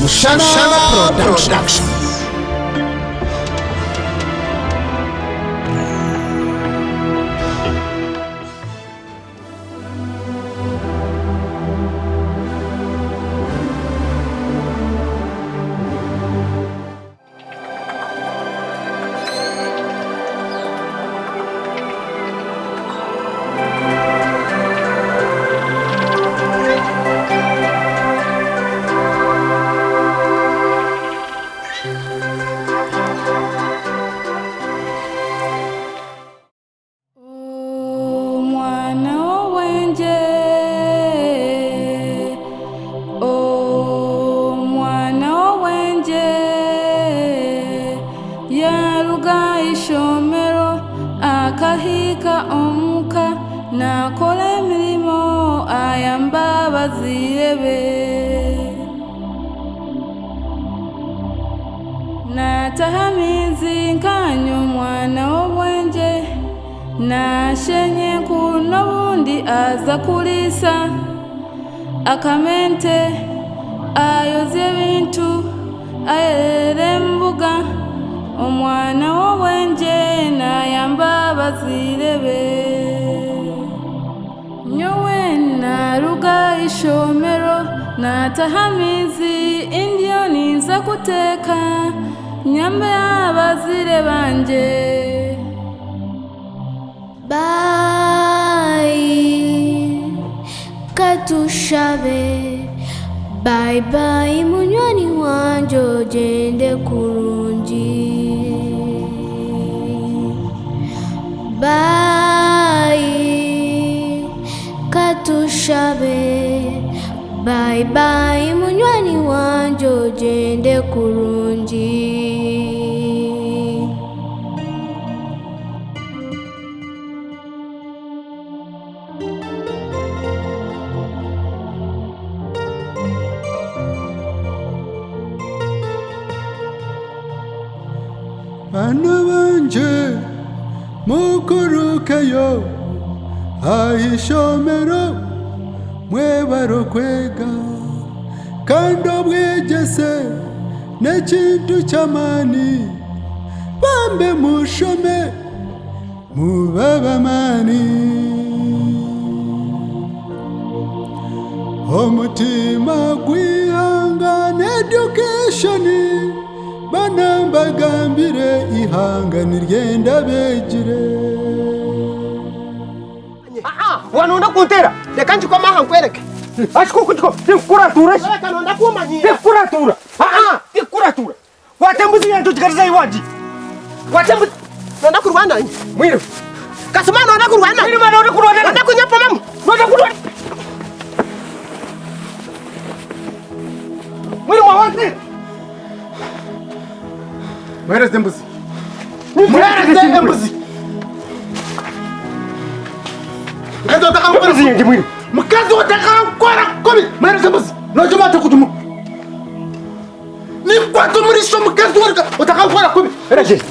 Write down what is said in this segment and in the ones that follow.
Mushana Production. Akahika omuka nakola emirimo ayamba abazirebe natahamizi nkanyo omwana w'obwenje nashenye kuno bundi aza kulisa akamente ayozya ebintu ayerera embuga omwana w'obwenje nayamba abazirebe nyowe naruga ishomero natahamizi indyo niza kuteka nyambe abazire banje bye katushabe bye bye munywani wanje ogende kurungi bye katushabe bye bye munywani wanje ogende kurungi bana banje mukurukeyo ahishomero mwebaro kwega kandi obwegese n'ekintu ky'amaani bambe mushome mubabamaani omutima gwihangana education bana mbagambire ihanga niryenda begire wanonda kuntera reka njikoma aha nkwereke ashikukuko tikuratura reka nonda kumanyira tikuratura tikuratura watembuzi yantu tikariza iwadi watembuzi nonda kurwana mwiro kasuma nonda kurwana mwiro nonda kurwana nonda kunyapa mamu nonda kurwana mwiro mawati mwiro tembuzi mwiro tembuzi Mkazi wataka mkora zingi mwini. Mkazi wataka mkora komi. Mwere sembuzi. Nojuma atakutumu. Ni mkwatu mrisho mkazi wataka mkora komi. Ereje.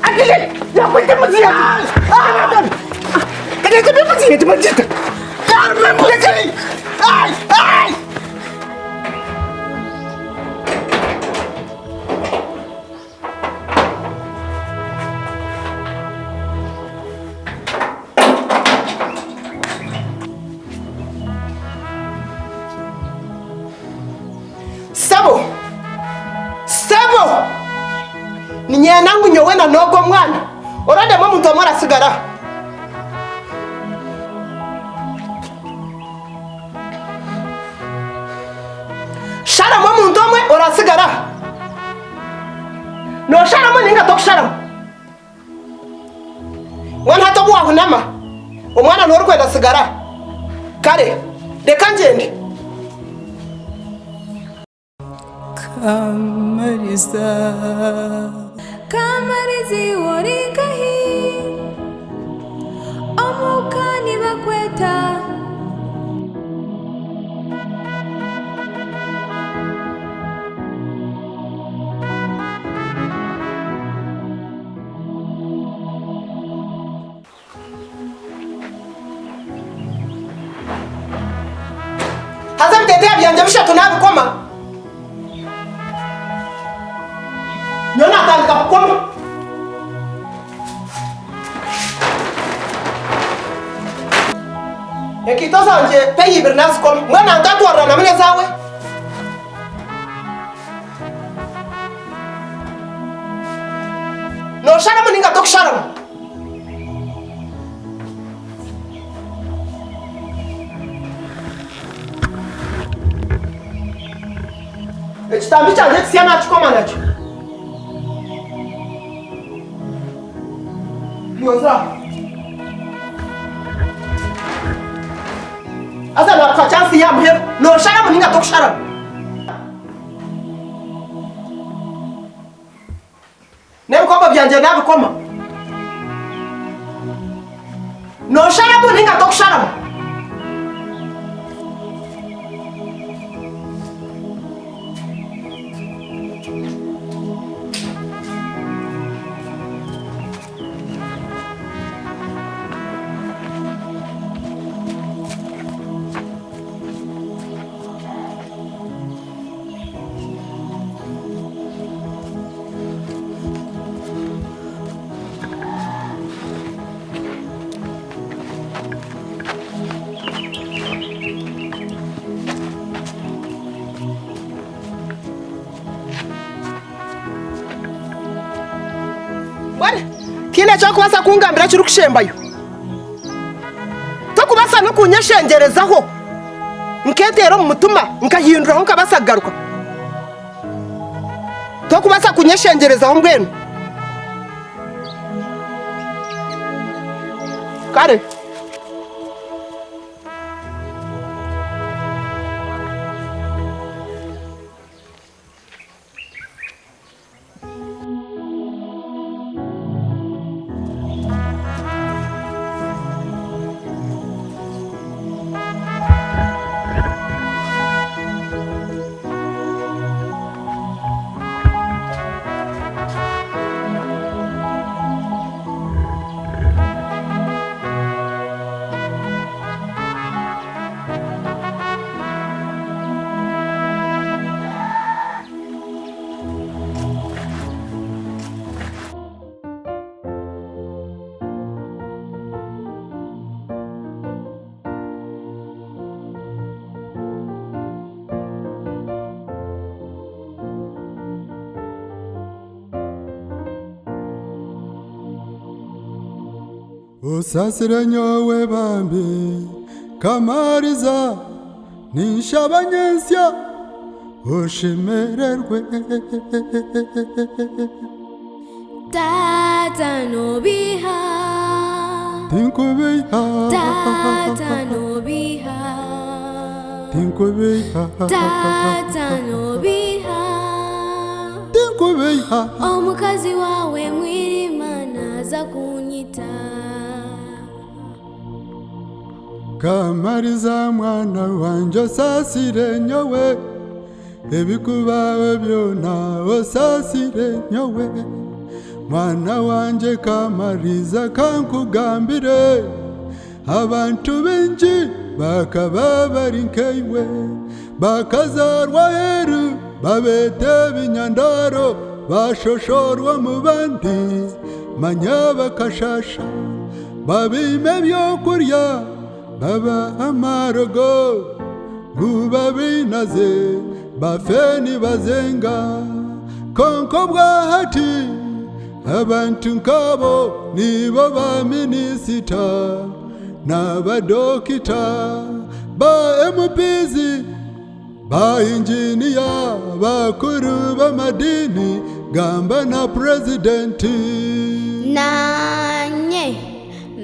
Akile. Ya kwete mzi ya. Kaya kebe mzi ya jimajita. Karme mzi. Ay. Ay. Sebo ni nyanangu nyowe na nogo mwana orande mo muntu amara sigara shara mo muntu amwe orasigara no shara mo ninga tokshara wana hata bwa hunama omwana no rukwenda sigara kare reka ngende Kamarizi warikahi omukani bakweta Hazam bete byanje bishatu nabikoma nyona atandika kukoma ekito zanje peyibiri nazikoma mwana ngatwarra na mine zawe nosharamu ninga tokusharamu ekitambi kyanje kisya nakikoma nakyo yoza asa nakwa chansi ya muhero nosharamu ninga tokusharamu nebikomba byanje nabikoma nosharamu ninga tokusharamu kile cyakubasa kungambira kiri kushembayo tokubasa no kunyashengerezaho nketero mu mutuma nkahinduraho nkabasagaruka tokubasa kunyashengerezaho mbwenu kare Usasire nyowe bambi Kamariza nishabanyensya ushimererwe Tata no biha Tinkubiha Tata no biha Tinkubiha Tata no biha Tinkubiha Omukazi wawe mwirimana za kunyita Kamariza mwana wanje osasire nyowe ebikubawe byona osasire nyowe mwana wanje Kamariza kankugambire abantu benshi bakaba bari nkeiwe bakazarwa heru babete binyandaro bashoshorwa mu bandi manya bakashasha babime byokurya baba amarogo guba binaze bafeni bazenga konko bwahati abantu nkabo nibo ba minisita n'abadokita ba MPs ba injiniya bakuru b'amadini gamba na presidenti Nanye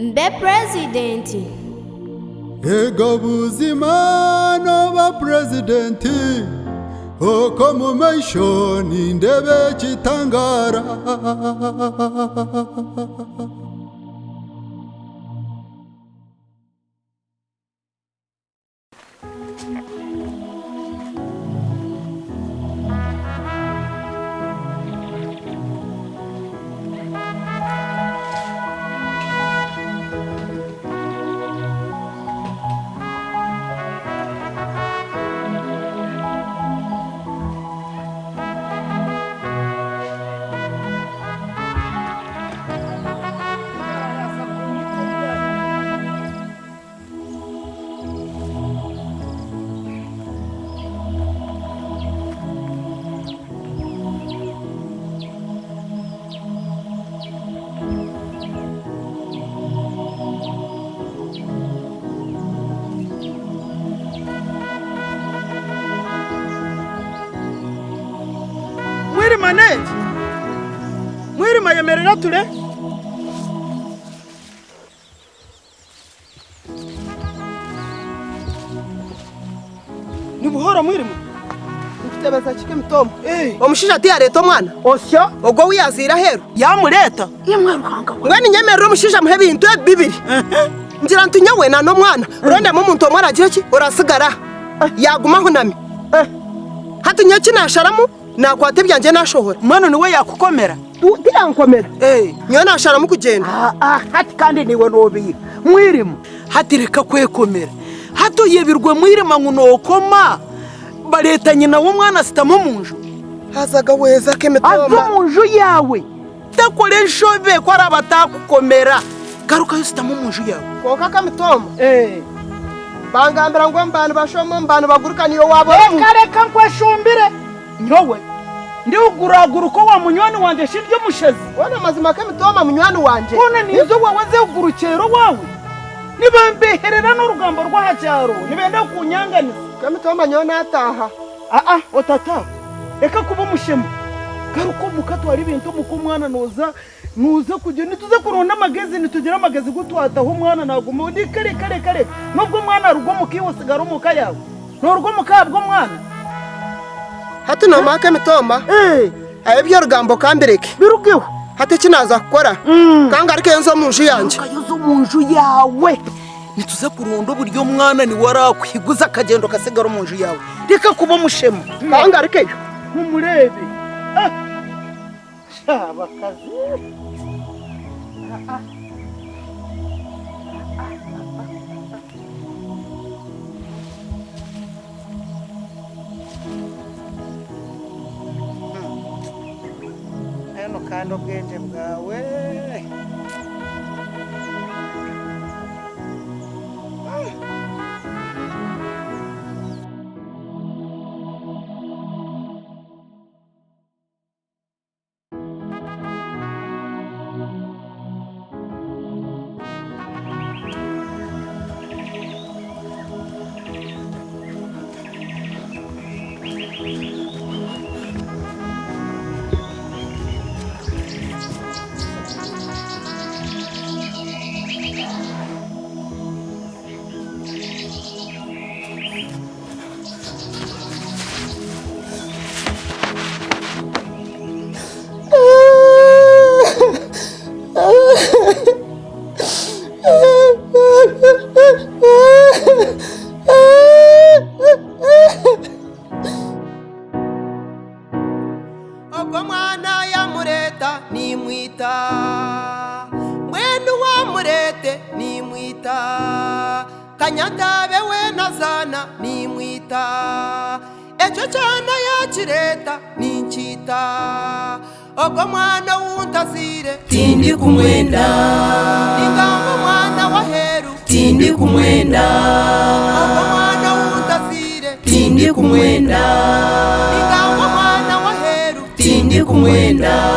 mbe presidenti Ego buzima noba presidenti Oko mu maisho nindebe chitangara neza mwirima yemerera ture ni buhora mwirima ufite bazakike mitomo omushija ati yareta omwana osya ogwo wiyazira hero yamureta ngwani nyemerera omushija muhe bintu bibiri ngira nti nyawe na n'omwana uronda mu muntu omwana agira ki urasigara yagumaho nami hati nyaki nasharamu nakwate byanje nashohora mwana niwe yakukomera tirankomera nyo nasharamu kugenda hati kandi niwe nobira mwirima hati reka kwekomera hato yebirwe mwirima ngunokoma bareta nyina w'umwana sitamo munju hazaga weza kemetoma azo munju yawe takore nshobe ko arabatakukomera garuka yositamo munju yawe konka kamitoma bangambira ngo mbana bashomo mbana baguruka niyo wabo reka nkweshumbire nyowe ndi uguragura uko wa munywani wanje shiryo mushezi wana mazima kamitoma munywani wanje kone nizo wawe ze ugurukero wawe nibambeherera n'urugambo rw'ahacyaro nibenda kunyanganiza kamitoma nyo nataha otata reka kuba umushema garuko mukatwara ibintu muko mwana nuza kugenda nituze kuronda amagezi nitugira amagezi gutwataho umwana naguma ndi kare nubwo mwana rugo mukiwo sigara umuka yawe n'urugo mukabwo mwana hati no maka mitoma ayo byo rugambo kambireke birugeho hati kinaza gukora kangarike yenzo munju yanje kayozo munju yawe nituze kuronda buryo mwana ni warakwiguza akagendo kasigara munju yawe reka kuba mushema kangarike nkumurebe shaba kazi eno kandi ubwenge bwawe ogwo mwana yamureta nimwita mwenu wamurete nimwita kanyatabe we nazana nimwita echo cyana yakireta ninkita ogwo mwana wuntazire tindi kumwenda ingamba mwana wa heru tindi kumwenda ogwo mwana wuntazire tindi kumwenda ingamba mwana wa heru tindi kumwenda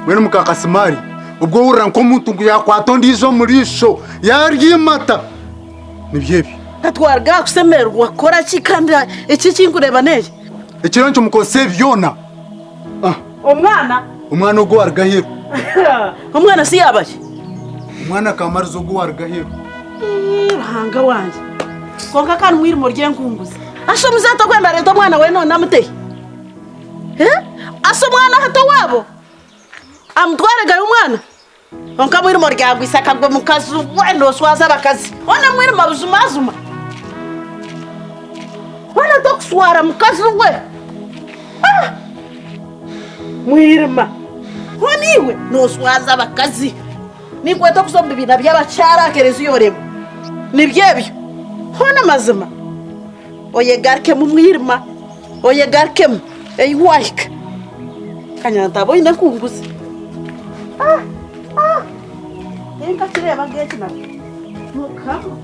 mwene mukakasimari ubwo wurira nko muntu yakwatonda izo murisho yaryimata nibyebi katwarga kusemerwa kora kikandi iki kingureba neye ikirancho mukose byona umwana ugo wargahero umwana si yabaye umwana Kamariza ugo wargahero hanga wanje konka kan mwirimo ryengunguza asho muzato kwenda leta mwana we none amuteye aso mwana hato wabo amtwarega umwana onka mwirimo ryagwisa kagwe mukazi wendo swaza bakazi ona mwirimo buzumazuma wana tokuswara mukazi we mwirima honiwe noswaza bakazi nikweta kusomba ibintu by'abacara kereza uyoremo nibyebyo hona mazima oyegarke mu mwirima oye garkem ei waik kanya tabo ina kunguzi enka kireba ngeki na mukama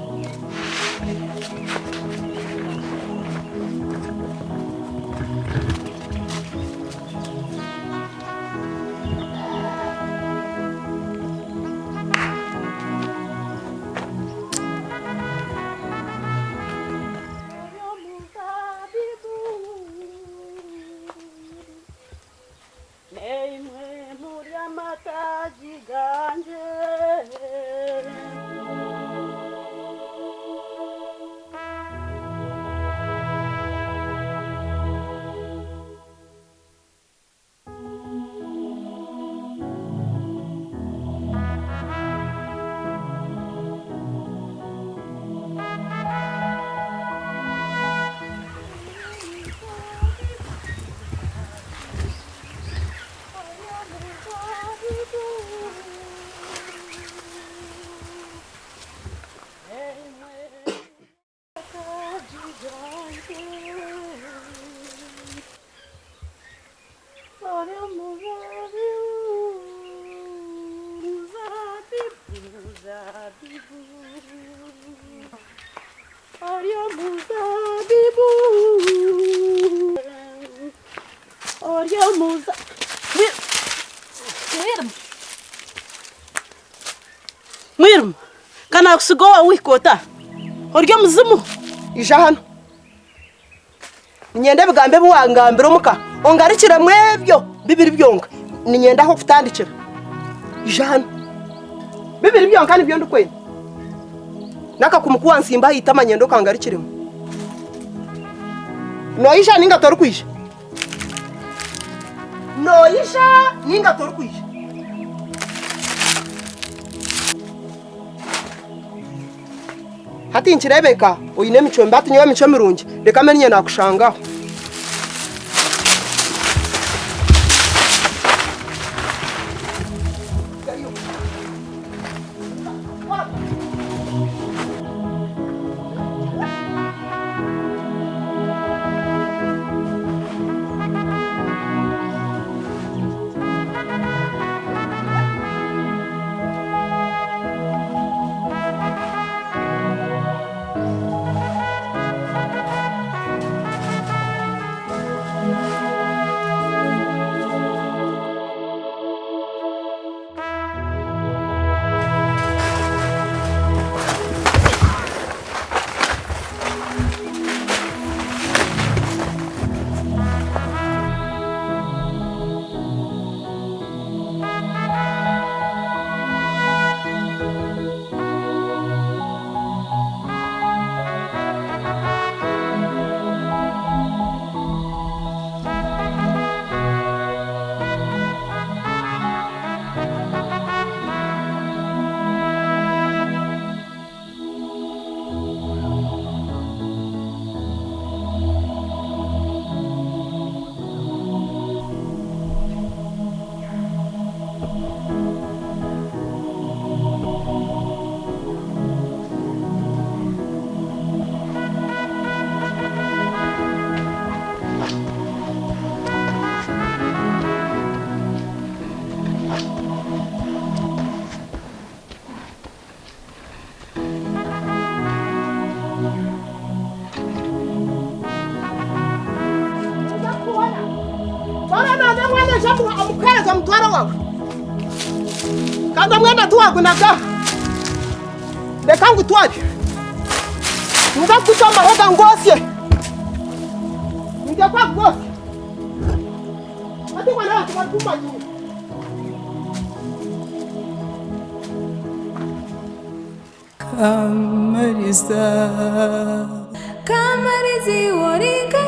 Mwirm, kana kusigowa wikota. Oryo muzimu. ija hano ninyende bigambe buwangambira omuka ongarikire mwebyo bibiri byonka ninyenda aho kutandikira ija hano bibiri byonka nibyo ndikwenda nakakumukuwa nsimba hitama nyendo kangarikiremo noisha ninga tori kwisha noisha ninga tori kwisha hati nkirebeka uyine mico mbati nyewe mico mirungi reka menye nakushangaho amukwereza mutwara wawe kandi amwenda tuwagunaga reka ngutware nza kuca amahega ngosye njya kwa ngosye ati mwana wacu batumanyiye Kamariza Kamarizi waringa